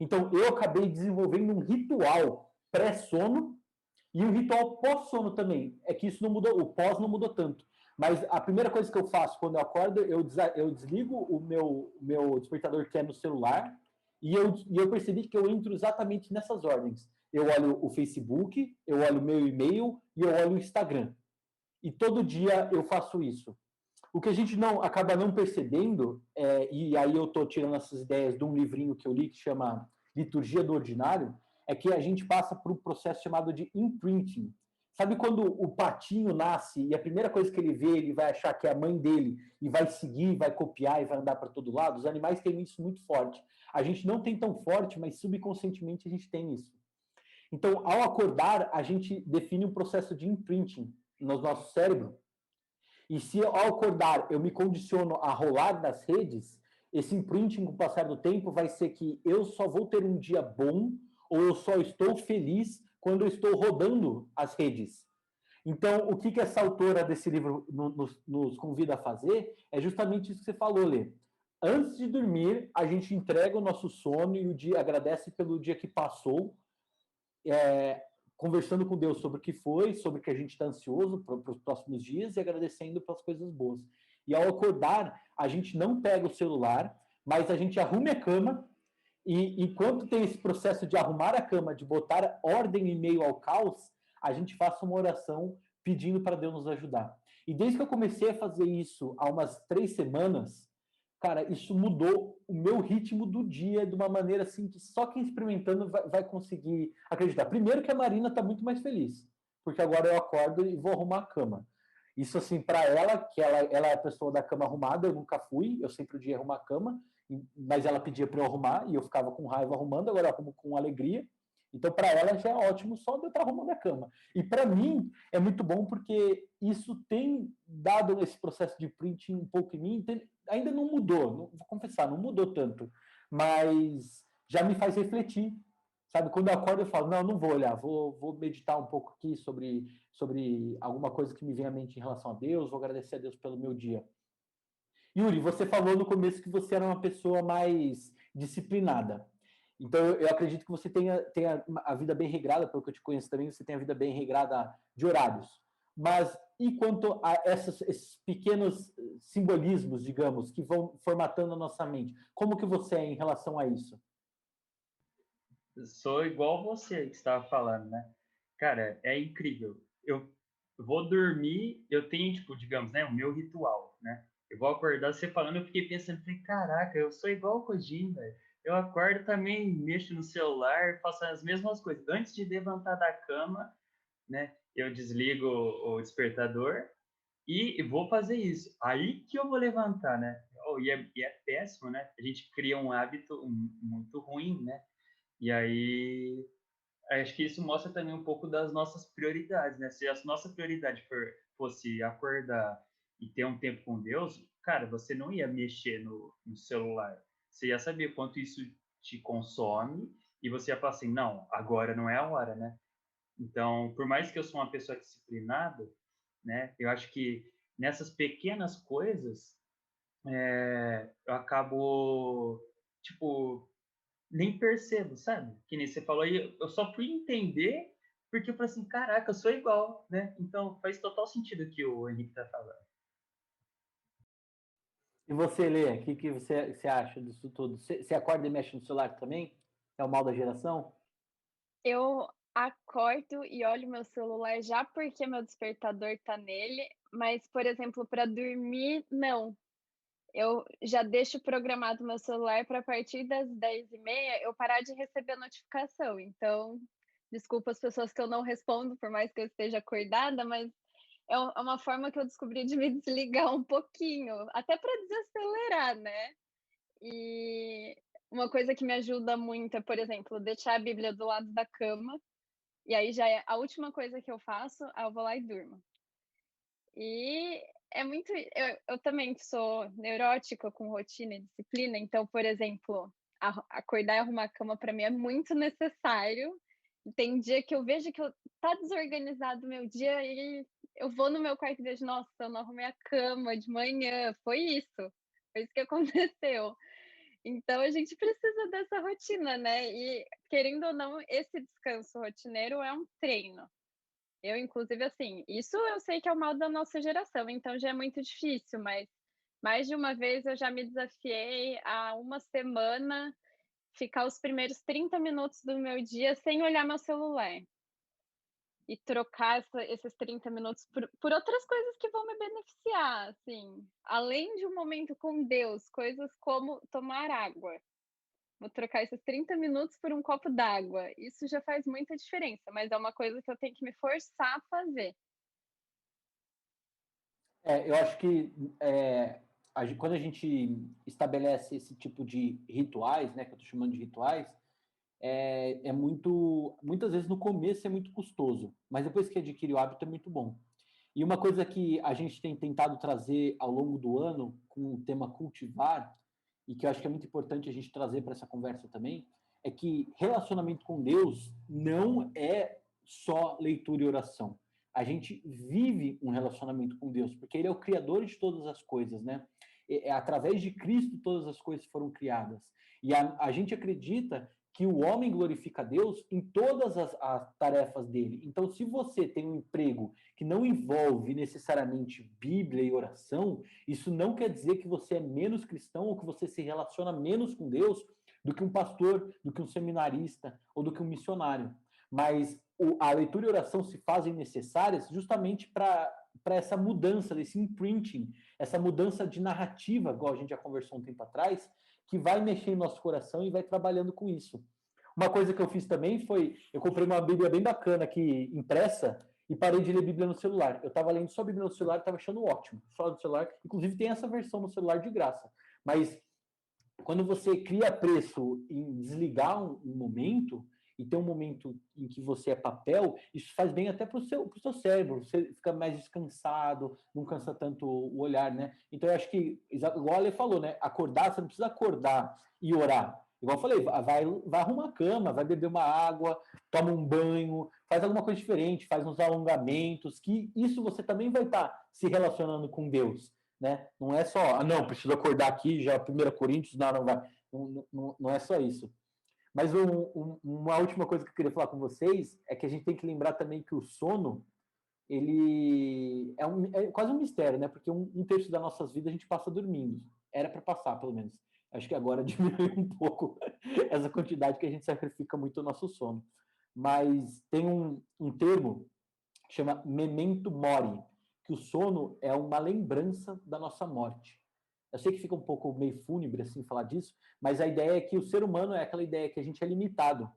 [SPEAKER 1] Então, eu acabei desenvolvendo um ritual pré-sono e um ritual pós-sono também. É que isso não mudou, o pós não mudou tanto. Mas a primeira coisa que eu faço quando eu acordo, eu desligo o meu despertador que é no celular e eu percebi que eu entro exatamente nessas ordens. Eu olho o Facebook, eu olho o meu e-mail e eu olho o Instagram. E todo dia eu faço isso. O que a gente não acaba não percebendo, e aí eu estou tirando essas ideias de um livrinho que eu li que chama Liturgia do Ordinário, é que a gente passa por um processo chamado de imprinting. Sabe quando o patinho nasce e a primeira coisa que ele vê, ele vai achar que é a mãe dele e vai seguir, vai copiar e vai andar para todo lado? Os animais têm isso muito forte. A gente não tem tão forte, mas subconscientemente a gente tem isso. Então, ao acordar, a gente define um processo de imprinting no nosso cérebro. E se ao acordar eu me condiciono a rolar das redes, esse imprinting com o passar do tempo vai ser que eu só vou ter um dia bom ou eu só estou feliz quando eu estou rodando as redes. Então, o que essa autora desse livro nos convida a fazer é justamente isso que você falou, Lê. Antes de dormir, a gente entrega o nosso sono e o dia agradece pelo dia que passou, conversando com Deus sobre o que foi, sobre o que a gente está ansioso para os próximos dias e agradecendo pelas coisas boas. E ao acordar, a gente não pega o celular, mas a gente arruma a cama e enquanto tem esse processo de arrumar a cama, de botar ordem em meio ao caos, a gente faça uma oração pedindo para Deus nos ajudar. E desde que eu comecei a fazer isso há umas 3 semanas, cara, isso mudou o meu ritmo do dia de uma maneira assim que só quem experimentando vai conseguir acreditar. Primeiro que a Marina está muito mais feliz, porque agora eu acordo e vou arrumar a cama. Isso assim, para ela, que ela é a pessoa da cama arrumada, eu nunca fui, eu sempre podia arrumar a cama, mas ela pedia para eu arrumar e eu ficava com raiva arrumando, agora eu arrumo com alegria. Então, para ela já é ótimo só de eu estar arrumando a cama. E para mim é muito bom porque isso tem dado esse processo de printing um pouco em mim. Ainda não mudou, vou confessar, não mudou tanto, mas já me faz refletir. Sabe, quando eu acordo eu falo, não vou olhar, vou meditar um pouco aqui sobre alguma coisa que me vem à mente em relação a Deus, vou agradecer a Deus pelo meu dia. Yuri, você falou no começo que você era uma pessoa mais disciplinada. Então, eu acredito que você tenha a vida bem regrada, pelo que eu te conheço também, você tem a vida bem regrada de horários. Mas e quanto a esses pequenos simbolismos, digamos, que vão formatando a nossa mente? Como que você é em relação a isso?
[SPEAKER 3] Sou igual você que estava falando, né? Cara, é incrível. Eu vou dormir, eu tenho, tipo, digamos, né, o meu ritual, né? Eu vou acordar, você falando, eu fiquei pensando, falei, caraca, eu sou igual o Kojin, velho. Eu acordo também, mexo no celular, faço as mesmas coisas. Antes de levantar da cama, né, eu desligo o despertador e vou fazer isso. Aí que eu vou levantar, né? Oh, e é péssimo, né? A gente cria um hábito muito ruim, né? E aí, acho que isso mostra também um pouco das nossas prioridades, né? Se a nossa prioridade fosse acordar e ter um tempo com Deus, cara, você não ia mexer no celular. Você ia saber quanto isso te consome e você ia falar assim, não, agora não é a hora, né? Então, por mais que eu sou uma pessoa disciplinada, né? Eu acho que nessas pequenas coisas, eu acabo, tipo, nem percebo, sabe? Que nem você falou aí, eu só fui entender porque eu falei assim, caraca, eu sou igual, né? Então faz total sentido o que o Henrique tá falando.
[SPEAKER 1] E você, Lê, o que você acha disso tudo? Você acorda e mexe no celular também? É o mal da geração?
[SPEAKER 2] Eu acordo e olho meu celular já porque meu despertador tá nele, mas, por exemplo, para dormir, não. Eu já deixo programado meu celular para a partir das 10h30 eu parar de receber notificação. Então, desculpa as pessoas que eu não respondo, por mais que eu esteja acordada, mas é uma forma que eu descobri de me desligar um pouquinho, até para desacelerar, né. E uma coisa que me ajuda muito é, por exemplo, deixar a Bíblia do lado da cama, e aí já é a última coisa que eu faço, aí eu vou lá e durmo. E é muito eu também sou neurótica com rotina e disciplina, então, por exemplo, acordar e arrumar a cama para mim é muito necessário, Tem dia que eu vejo que tá desorganizado o meu dia e eu vou no meu quarto e vejo: "Nossa, eu não arrumei a cama de manhã", foi isso que aconteceu. Então a gente precisa dessa rotina, né, e querendo ou não, esse descanso rotineiro é um treino. Eu inclusive, assim, isso eu sei que é o mal da nossa geração, então já é muito difícil, mas mais de uma vez eu já me desafiei a uma semana ficar os primeiros 30 minutos do meu dia sem olhar meu celular. E trocar esses 30 minutos por outras coisas que vão me beneficiar, assim, além de um momento com Deus, coisas como tomar água. Vou trocar esses 30 minutos por um copo d'água. Isso já faz muita diferença, mas é uma coisa que eu tenho que me forçar a fazer.
[SPEAKER 1] Eu acho que quando a gente estabelece esse tipo de rituais, né, que eu estou chamando de rituais, muitas vezes no começo é muito custoso, mas depois que adquire o hábito é muito bom. E uma coisa que a gente tem tentado trazer ao longo do ano com o tema cultivar, e que eu acho que é muito importante a gente trazer para essa conversa também, é que relacionamento com Deus não é só leitura e oração. A gente vive um relacionamento com Deus, porque Ele é o Criador de todas as coisas, né? Através de Cristo todas as coisas foram criadas. E a gente acredita que o homem glorifica a Deus em todas as tarefas dele. Então, se você tem um emprego que não envolve necessariamente Bíblia e oração, isso não quer dizer que você é menos cristão ou que você se relaciona menos com Deus do que um pastor, do que um seminarista ou do que um missionário. Mas a leitura e oração se fazem necessárias justamente para essa mudança, desse imprinting, essa mudança de narrativa, igual a gente já conversou um tempo atrás, que vai mexer em nosso coração e vai trabalhando com isso. Uma coisa que eu fiz também foi, eu comprei uma Bíblia bem bacana aqui, impressa, e parei de ler Bíblia no celular. Eu estava lendo só Bíblia no celular e estava achando ótimo, só no celular. Inclusive tem essa versão no celular de graça. Mas quando você cria preço em desligar um momento e ter um momento em que você é papel, isso faz bem até para o seu cérebro, você fica mais descansado, não cansa tanto o olhar, né? Então eu acho que, igual a Ale falou, né? Acordar, você não precisa acordar e orar. Igual eu falei, vai arrumar a cama, vai beber uma água, toma um banho, faz alguma coisa diferente, faz uns alongamentos, que isso você também vai estar se relacionando com Deus, né? Não é só, não, preciso acordar aqui, já 1 Coríntios, não vai. Não é só isso. Mas uma última coisa que eu queria falar com vocês é que a gente tem que lembrar também que o sono, ele é quase um mistério, né? Porque um terço das nossas vidas a gente passa dormindo. Era para passar, pelo menos. Acho que agora diminuiu um pouco essa quantidade que a gente sacrifica muito o nosso sono. Mas tem um termo que chama memento mori, que o sono é uma lembrança da nossa morte. Eu sei que fica um pouco meio fúnebre assim falar disso, mas a ideia é que o ser humano é aquela ideia que a gente é limitado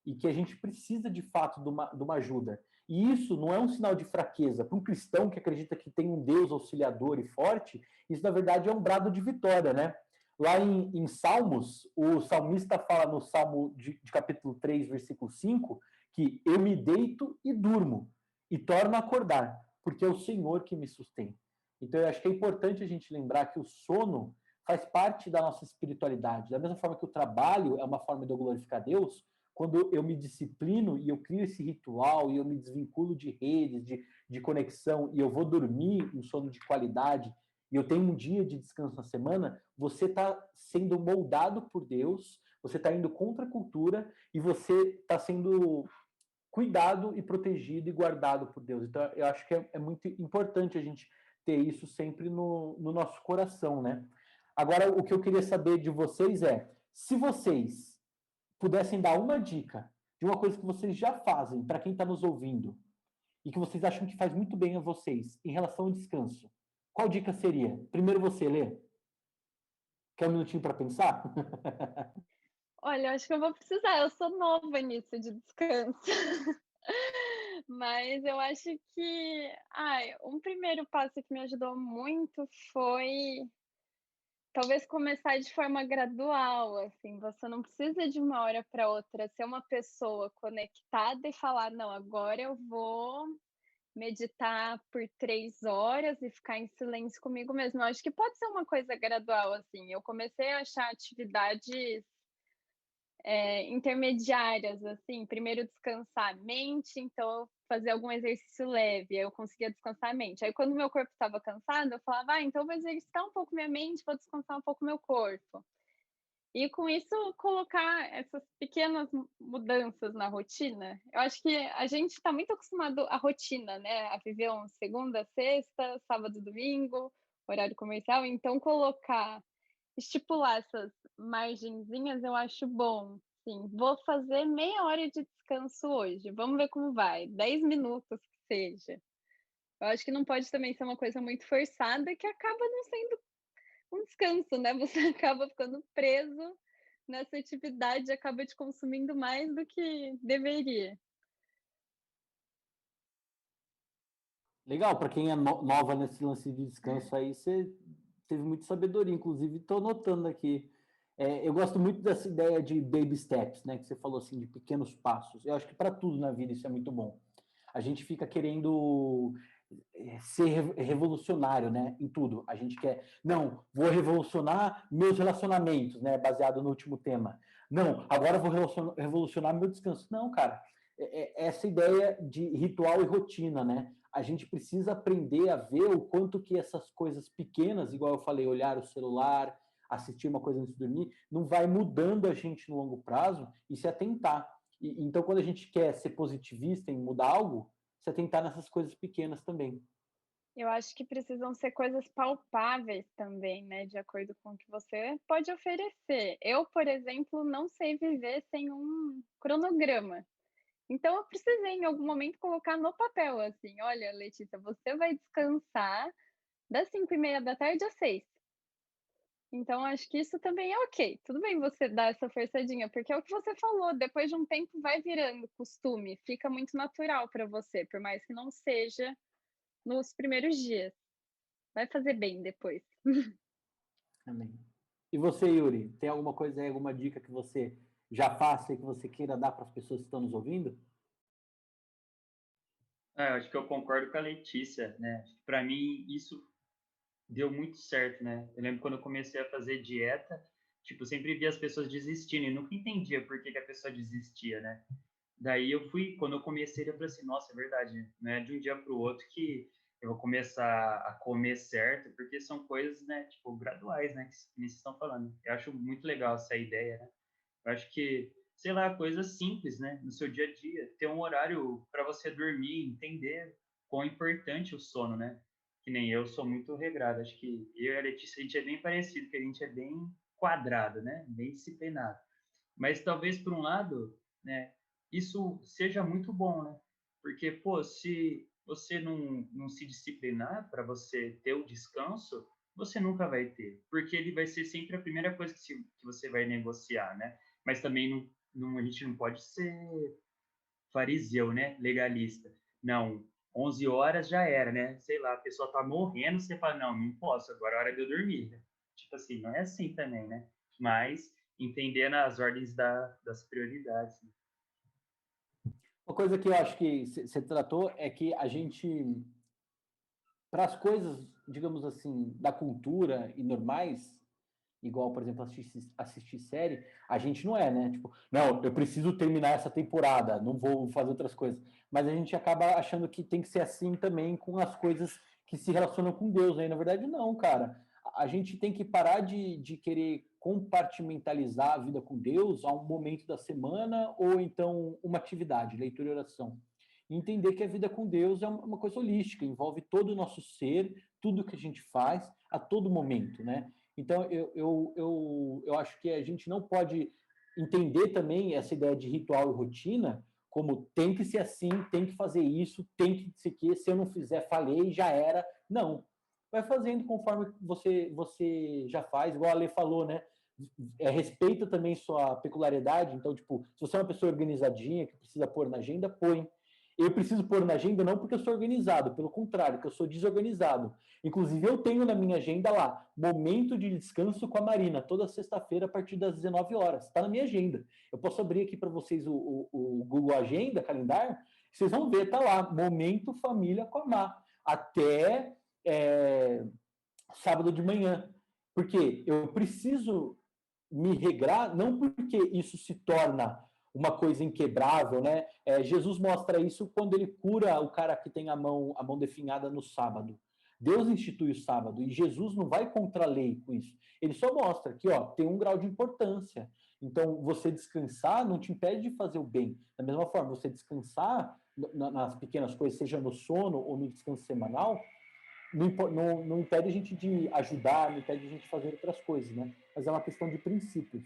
[SPEAKER 1] e que a gente precisa de fato de uma ajuda. E isso não é um sinal de fraqueza. Para um cristão que acredita que tem um Deus auxiliador e forte, isso na verdade é um brado de vitória, né? Lá em Salmos, o salmista fala no Salmo de capítulo 3, versículo 5, que eu me deito e durmo, e torno a acordar, porque é o Senhor que me sustém. Então, eu acho que é importante a gente lembrar que o sono faz parte da nossa espiritualidade. Da mesma forma que o trabalho é uma forma de eu glorificar Deus, quando eu me disciplino e eu crio esse ritual e eu me desvinculo de redes, de conexão, e eu vou dormir um sono de qualidade, e eu tenho um dia de descanso na semana, você está sendo moldado por Deus, você está indo contra a cultura e você está sendo cuidado e protegido e guardado por Deus. Então, eu acho que é muito importante a gente ter isso sempre no nosso coração, né? Agora, o que eu queria saber de vocês é, se vocês pudessem dar uma dica de uma coisa que vocês já fazem para quem está nos ouvindo e que vocês acham que faz muito bem a vocês em relação ao descanso, qual dica seria? Primeiro você, Lê. Quer um minutinho para pensar?
[SPEAKER 2] Olha, eu acho que eu vou precisar, eu sou nova nisso de descanso. Mas eu acho que, um primeiro passo que me ajudou muito foi talvez começar de forma gradual, assim, você não precisa de uma hora para outra ser uma pessoa conectada e falar: "Não, agora eu vou meditar por 3 horas e ficar em silêncio comigo mesmo". Eu acho que pode ser uma coisa gradual, assim. Eu comecei a achar atividades intermediárias, assim, primeiro descansar a mente, então fazer algum exercício leve, aí eu conseguia descansar a mente. Aí quando meu corpo estava cansado, eu falava, então vou exercitar um pouco minha mente, vou descansar um pouco meu corpo. E com isso, colocar essas pequenas mudanças na rotina. Eu acho que a gente está muito acostumado à rotina, né? A viver um segunda, sexta, sábado, domingo, horário comercial. Então, estipular essas margenzinhas eu acho bom. Sim, vou fazer meia hora de descanso hoje. Vamos ver como vai. 10 minutos que seja. Eu acho que não pode também ser uma coisa muito forçada que acaba não sendo um descanso, né? Você acaba ficando preso nessa atividade, acaba te consumindo mais do que deveria.
[SPEAKER 1] Legal, para quem é nova nesse lance de descanso aí, você teve muita sabedoria, inclusive estou notando aqui. Eu gosto muito dessa ideia de baby steps, né? Que você falou assim, de pequenos passos. Eu acho que para tudo na vida isso é muito bom. A gente fica querendo ser revolucionário, né? Em tudo. A gente quer, não, vou revolucionar meus relacionamentos, né? Baseado no último tema. Não, agora vou revolucionar meu descanso. Não, cara. Essa ideia de ritual e rotina, né? A gente precisa aprender a ver o quanto que essas coisas pequenas, igual eu falei, olhar o celular, assistir uma coisa antes de dormir, não vai mudando a gente no longo prazo e se atentar. Então, quando a gente quer ser positivista em mudar algo, se atentar nessas coisas pequenas também.
[SPEAKER 2] Eu acho que precisam ser coisas palpáveis também, né, de acordo com o que você pode oferecer. Eu, por exemplo, não sei viver sem um cronograma. Então eu precisei em algum momento colocar no papel, assim: "Olha, Letícia, você vai descansar das 5h30 às 6h". Então acho que isso também é ok. Tudo bem você dar essa forçadinha, porque é o que você falou, depois de um tempo vai virando costume, fica muito natural para você, por mais que não seja nos primeiros dias. Vai fazer bem depois.
[SPEAKER 1] Amém. E você, Yuri, tem alguma coisa aí, alguma dica que você já faça e que você queira dar para as pessoas que estão nos ouvindo?
[SPEAKER 3] Eu acho que eu concordo com a Letícia, né? Para mim, isso deu muito certo, né? Eu lembro quando eu comecei a fazer dieta, tipo, sempre via as pessoas desistindo e nunca entendia por que que a pessoa desistia, né? Daí quando eu comecei, eu falei assim, nossa, é verdade, não é de um dia para o outro que eu vou começar a comer certo, porque são coisas, né, tipo, graduais, né, que vocês estão falando. Eu acho muito legal essa ideia, né? Eu acho que, sei lá, coisas simples, né, no seu dia a dia, ter um horário para você dormir, entender quão importante o sono, né? Que nem eu sou muito regrado, acho que eu e a Letícia, a gente é bem parecido, que a gente é bem quadrado, né, bem disciplinado. Mas talvez, por um lado, né, isso seja muito bom, né? Porque, pô, se você não se disciplinar para você ter o descanso, você nunca vai ter. Porque ele vai ser sempre a primeira coisa que você vai negociar, né? Mas também a gente não pode ser fariseu, né? Legalista. Não, 11 horas já era, né? Sei lá, a pessoa tá morrendo, você fala, não posso, agora é hora de eu dormir. Tipo assim, não é assim também, né? Mas entendendo as ordens das prioridades.
[SPEAKER 1] Uma coisa que eu acho que você tratou é que a gente, para as coisas, digamos assim, da cultura e normais, igual, por exemplo, assistir série, a gente não é, né? Tipo, não, eu preciso terminar essa temporada, não vou fazer outras coisas. Mas a gente acaba achando que tem que ser assim também com as coisas que se relacionam com Deus, né? E, na verdade, não, cara. A gente tem que parar de querer compartimentalizar a vida com Deus a um momento da semana ou então uma atividade, leitura e oração. E entender que a vida com Deus é uma coisa holística, envolve todo o nosso ser, tudo que a gente faz a todo momento, né? Então, eu acho que a gente não pode entender também essa ideia de ritual e rotina como tem que ser assim, tem que fazer isso, tem que ser que se eu não fizer, falei, já era. Não. Vai fazendo conforme você já faz, igual a Lê falou, né? Respeita também sua peculiaridade. Então, tipo, se você é uma pessoa organizadinha que precisa pôr na agenda, põe. Eu preciso pôr na agenda não porque eu sou organizado, pelo contrário, que eu sou desorganizado. Inclusive, eu tenho na minha agenda lá, momento de descanso com a Marina, toda sexta-feira a partir das 19 horas. Está na minha agenda. Eu posso abrir aqui para vocês o Google Agenda, calendário, vocês vão ver, tá lá, momento família com a Mar, até sábado de manhã. Porque eu preciso me regrar, não porque isso se torna uma coisa inquebrável, né? Jesus mostra isso quando ele cura o cara que tem a mão definhada no sábado. Deus institui o sábado e Jesus não vai contra a lei com isso. Ele só mostra que, ó, tem um grau de importância. Então, você descansar não te impede de fazer o bem. Da mesma forma, você descansar nas pequenas coisas, seja no sono ou no descanso semanal, não impede a gente de ajudar, não impede a gente de fazer outras coisas, né? Mas é uma questão de princípios.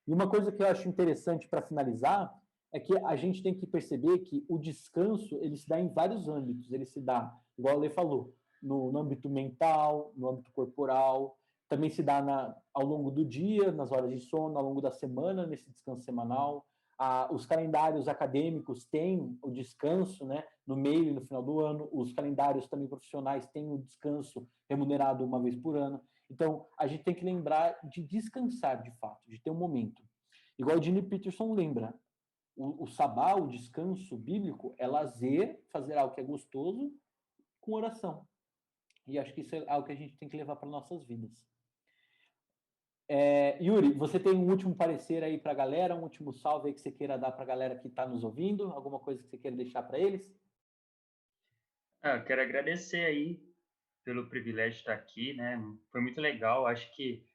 [SPEAKER 1] E uma coisa que eu acho interessante para finalizar é que a gente tem que perceber que o descanso ele se dá em vários âmbitos. Ele se dá, igual a Lê falou, no âmbito mental, no âmbito corporal, também se dá ao longo do dia, nas horas de sono, ao longo da semana, nesse descanso semanal. Os calendários acadêmicos têm o descanso, né, no meio e no final do ano. Os calendários também profissionais têm o descanso remunerado uma vez por ano. Então, a gente tem que lembrar de descansar, de fato, de ter um momento. Igual o Gene Peterson lembra, o sabá, o descanso bíblico, é lazer, fazer algo que é gostoso, com oração. E acho que isso é algo que a gente tem que levar para nossas vidas. Yuri, você tem um último parecer aí para a galera, um último salve aí que você queira dar para a galera que está nos ouvindo? Alguma coisa que você queira deixar para eles?
[SPEAKER 3] Eu quero agradecer aí pelo privilégio de estar aqui, né? Foi muito legal. Acho que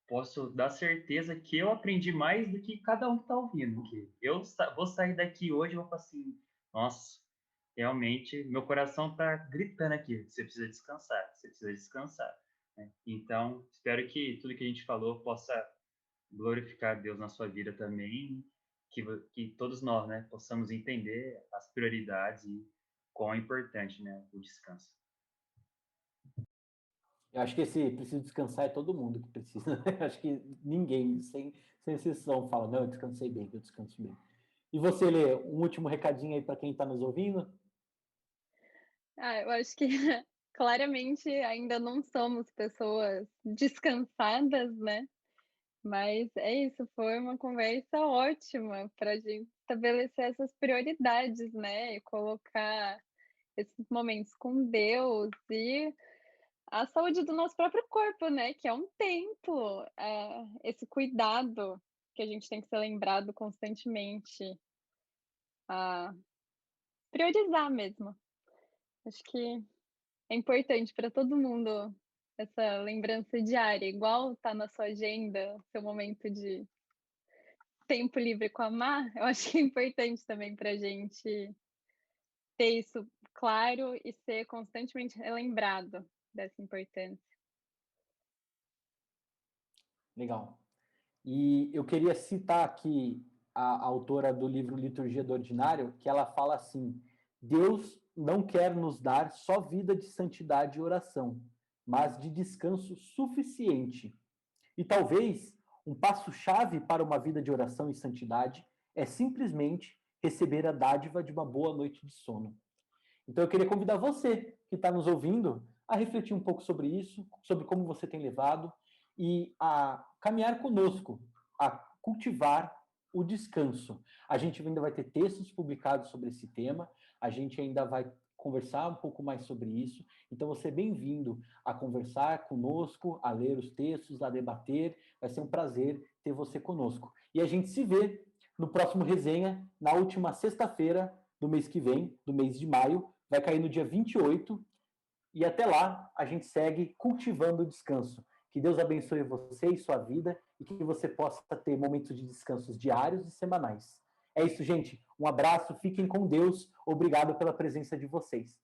[SPEAKER 3] posso dar certeza que eu aprendi mais do que cada um que está ouvindo. Que eu vou sair daqui hoje e vou falar assim, nossa, realmente, meu coração está gritando aqui. Você precisa descansar, você precisa descansar. Né? Então, espero que tudo que a gente falou possa glorificar Deus na sua vida também, que todos nós, né, possamos entender as prioridades e quão é importante, né, o descanso.
[SPEAKER 1] Eu acho que esse preciso descansar é todo mundo que precisa. Acho que ninguém, sem exceção, fala, não, eu descansei bem, eu descanso bem. E você, Lê, um último recadinho aí para quem está nos ouvindo?
[SPEAKER 2] Eu acho que claramente ainda não somos pessoas descansadas, né? Mas é isso, foi uma conversa ótima para a gente estabelecer essas prioridades, né? E colocar esses momentos com Deus e a saúde do nosso próprio corpo, né? Que é um templo, esse cuidado que a gente tem que ser lembrado constantemente, a priorizar mesmo. Acho que é importante para todo mundo essa lembrança diária, igual tá na sua agenda, seu momento de tempo livre com a Má, eu acho que é importante também para a gente ter isso claro e ser constantemente relembrado dessa importância.
[SPEAKER 1] Legal. E eu queria citar aqui a autora do livro Liturgia do Ordinário, que ela fala assim: Deus não quer nos dar só vida de santidade e oração, mas de descanso suficiente. E talvez um passo-chave para uma vida de oração e santidade é simplesmente receber a dádiva de uma boa noite de sono. Então eu queria convidar você que está nos ouvindo a refletir um pouco sobre isso, sobre como você tem levado e a caminhar conosco, a cultivar o descanso. A gente ainda vai ter textos publicados sobre esse tema, a gente ainda vai conversar um pouco mais sobre isso. Então você é bem-vindo a conversar conosco, a ler os textos, a debater. Vai ser um prazer ter você conosco. E a gente se vê no próximo resenha, na última sexta-feira do mês que vem, do mês de maio. Vai cair no dia 28. E até lá, a gente segue cultivando o descanso. Que Deus abençoe você e sua vida e que você possa ter momentos de descansos diários e semanais. É isso, gente. Um abraço, fiquem com Deus. Obrigado pela presença de vocês.